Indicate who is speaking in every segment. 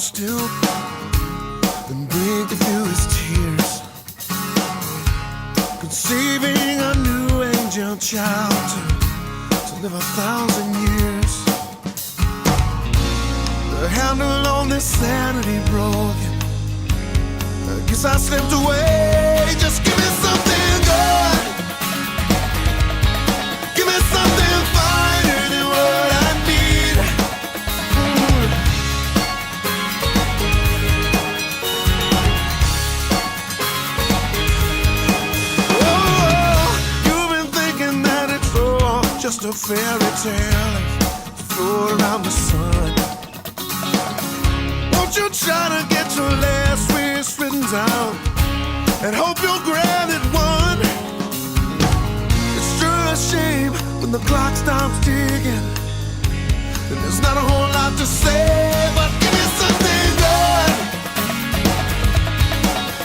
Speaker 1: still, then breathe through his tears, conceiving a new angel child to live 1,000 years. The handle on this sanity broken, I guess I slipped away. Just give me something good, give me something finer than what I need. Oh, you've been thinking that it's all just a fairy tale, float around the sun. Won't you try to get your last wish written down and hope you'll grant it one? It's sure a shame when the clock stops ticking, and there's not a whole lot to say, but give me something good,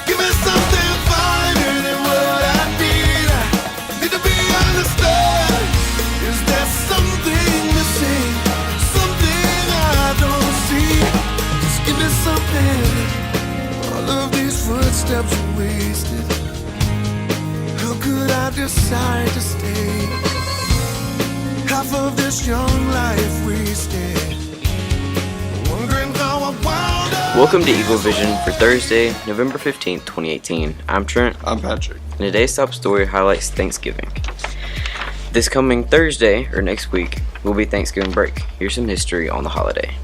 Speaker 1: give me something finer than what I need. Need to be understood. Is there something missing, something I don't see? Give me something. All of these footsteps are wasted. How could I decide to stay? Half of this young life wasted, wondering how I wound up.
Speaker 2: Welcome to Eagle Vision for Thursday, November 15th, 2018. I'm Trent.
Speaker 3: I'm Patrick.
Speaker 2: And today's top story highlights Thanksgiving. This coming Thursday, or next week, will be Thanksgiving break. Here's some history on the holiday.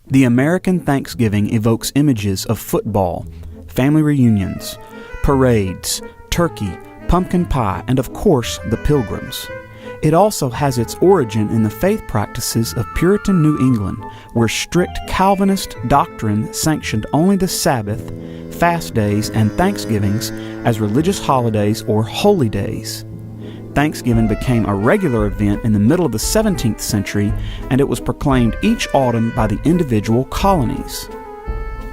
Speaker 4: The American Thanksgiving evokes images of football, family reunions, parades, turkey, pumpkin pie, and of course, the Pilgrims. It also has its origin in the faith practices of Puritan New England, where strict Calvinist doctrine sanctioned only the Sabbath, fast days, and Thanksgivings as religious holidays or holy days. Thanksgiving became a regular event in the middle of the 17th century, and it was proclaimed each autumn by the individual colonies.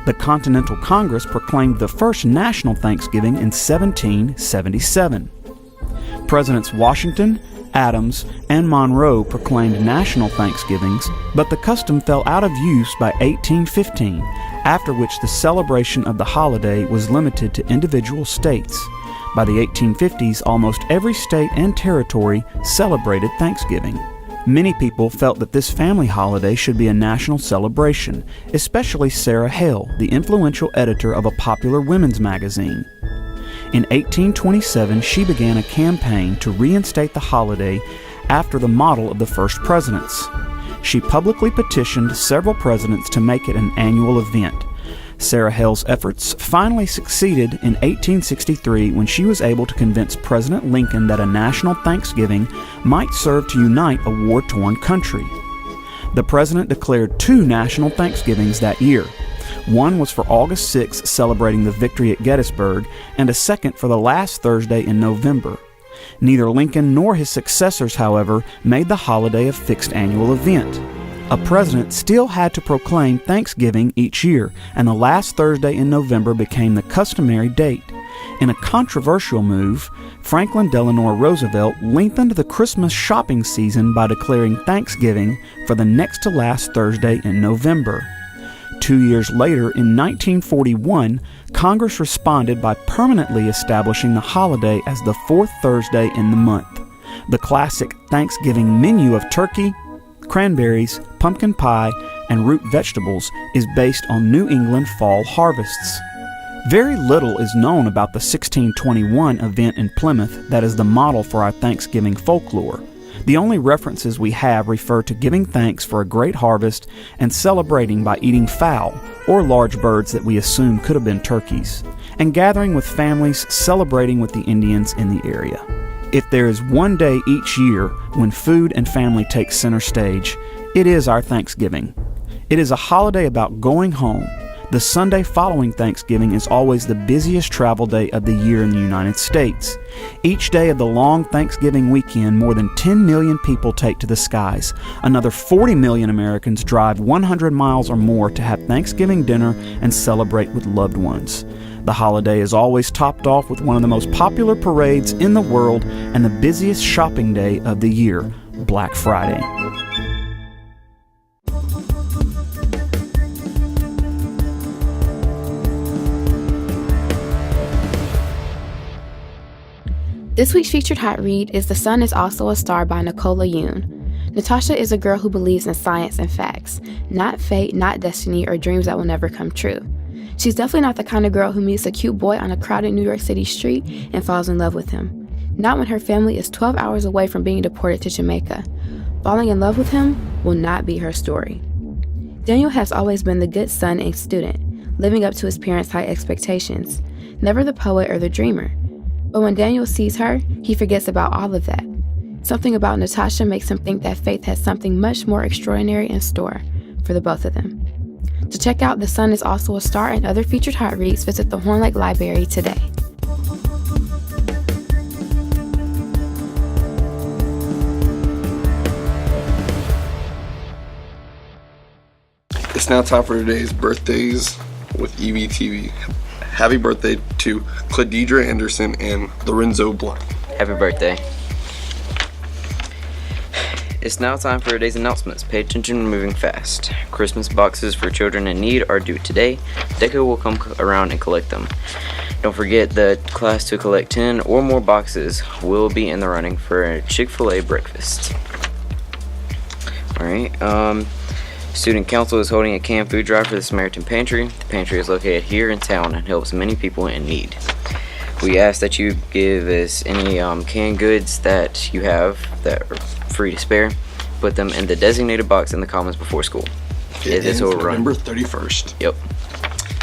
Speaker 4: The Continental Congress proclaimed the first national Thanksgiving in 1777. Presidents Washington, Adams, and Monroe proclaimed national Thanksgivings, but the custom fell out of use by 1815, after which the celebration of the holiday was limited to individual states. By the 1850s, almost every state and territory celebrated Thanksgiving. Many people felt that this family holiday should be a national celebration, especially Sarah Hale, the influential editor of a popular women's magazine. In 1827, she began a campaign to reinstate the holiday after the model of the first presidents. She publicly petitioned several presidents to make it an annual event. Sarah Hale's efforts finally succeeded in 1863 when she was able to convince President Lincoln that a national Thanksgiving might serve to unite a war-torn country. The president declared 2 national Thanksgivings that year. One was for August 6, celebrating the victory at Gettysburg, and a second for the last Thursday in November. Neither Lincoln nor his successors, however, made the holiday a fixed annual event. A president still had to proclaim Thanksgiving each year, and the last Thursday in November became the customary date. In a controversial move, Franklin Delano Roosevelt lengthened the Christmas shopping season by declaring Thanksgiving for the next to last Thursday in November. 2 years later, in 1941, Congress responded by permanently establishing the holiday as the 4th Thursday in the month. The classic Thanksgiving menu of turkey, cranberries, pumpkin pie, and root vegetables is based on New England fall harvests. Very little is known about the 1621 event in Plymouth that is the model for our Thanksgiving folklore. The only references we have refer to giving thanks for a great harvest and celebrating by eating fowl, or large birds that we assume could have been turkeys, and gathering with families celebrating with the Indians in the area. If there is one day each year when food and family take center stage, it is our Thanksgiving. It is a holiday about going home. The Sunday following Thanksgiving is always the busiest travel day of the year in the United States. Each day of the long Thanksgiving weekend, more than 10 million people take to the skies. Another 40 million Americans drive 100 miles or more to have Thanksgiving dinner and celebrate with loved ones. The holiday is always topped off with one of the most popular parades in the world and the busiest shopping day of the year, Black Friday.
Speaker 3: This week's featured hot read is The Sun is Also a Star by Nicola Yoon. Natasha is a girl who believes in science and facts, not fate, not destiny, or dreams that will never come true. She's definitely not the kind of girl who meets a cute boy on a crowded New York City street and falls in love with him. Not when her family is 12 hours away from being deported to Jamaica. Falling in love with him will not be her story. Daniel has always been the good son and student, living up to his parents' high expectations, never the poet or the dreamer. But when Daniel sees her, he forgets about all of that. Something about Natasha makes him think that Faith has something much more extraordinary in store for the both of them. To check out The Sun is Also a Star and other featured hot reads, visit the Horn Lake Library today.
Speaker 5: It's now time for today's birthdays with EVTV. Happy birthday to Cladidra Anderson and Lorenzo Blunt.
Speaker 2: Happy birthday. It's now time for today's announcements. Pay attention, we're moving fast. Christmas boxes for children in need are due today. Deco will come around and collect them. Don't forget the class to collect 10 or more boxes will be in the running for a Chick-fil-A breakfast. Alright, Student Council is holding a canned food drive for the Samaritan Pantry. The pantry is located here in town and helps many people in need. We ask that you give us any canned goods that you have that are free to spare. Put them in the designated box in the commons before school.
Speaker 5: It ends November 31st.
Speaker 2: Yep.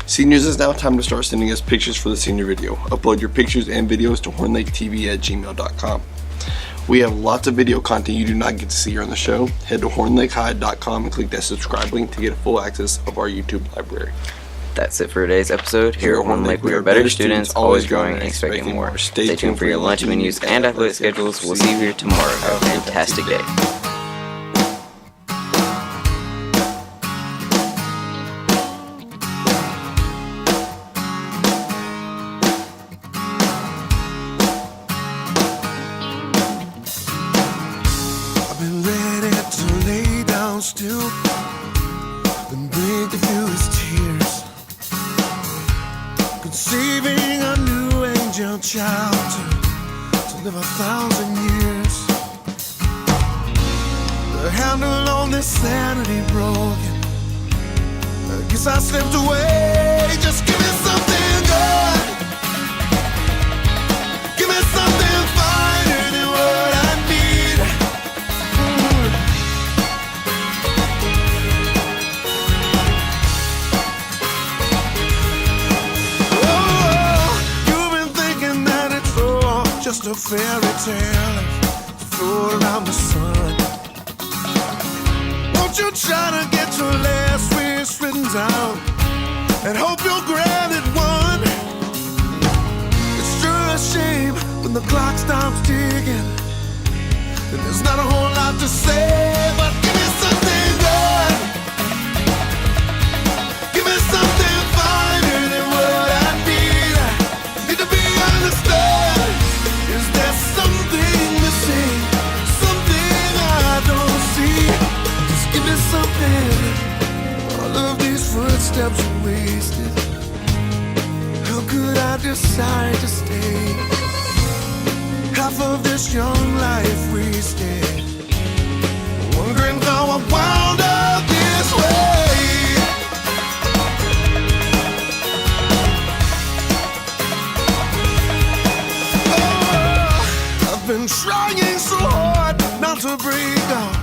Speaker 5: Seniors, it's now time to start sending us pictures for the senior video. Upload your pictures and videos to hornlaketv@gmail.com. We have lots of video content you do not get to see here on the show. Head to hornlakehigh.com and click that subscribe link to get full access of our YouTube library.
Speaker 2: That's it for today's episode. Here at Horn Lake, we are better students, always growing and expecting more. Stay tuned for your lunch menus and athletic schedules. We'll see you here tomorrow. Have a fantastic day.
Speaker 1: I've been ready to lay down still and break a few tears, conceiving a new angel child to live 1,000 years. The handle on this sanity broken, I guess I slipped away. Just give me something good, give me something finer than what I need. You've been thinking that it's all just a fairy tale float around the sun. Won't you try to get your last wish written down and hope you'll grant it one? It's sure a shame when the clock stops ticking and there's not a whole lot to say, but give me something good, give me something finer than what I need to be understood. Is there something missing, something I don't see? Just give me something. All of these footsteps are wasted. How could I decide to stay? Half of this young life wasted, wondering how I wound up this way. I've been trying so hard not to break down.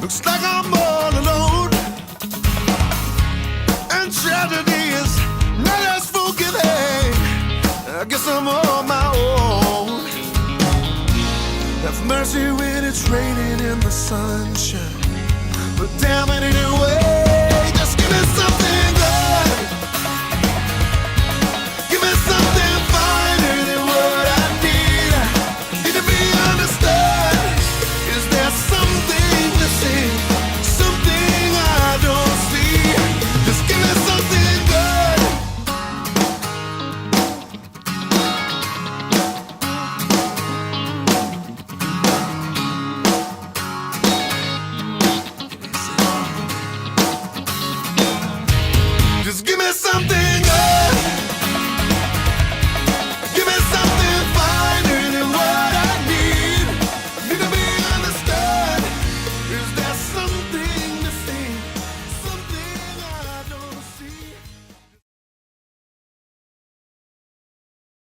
Speaker 1: Looks like I'm all alone, and tragedy is not as forgiving. I guess I'm on my own. Have mercy when it's raining in the sunshine.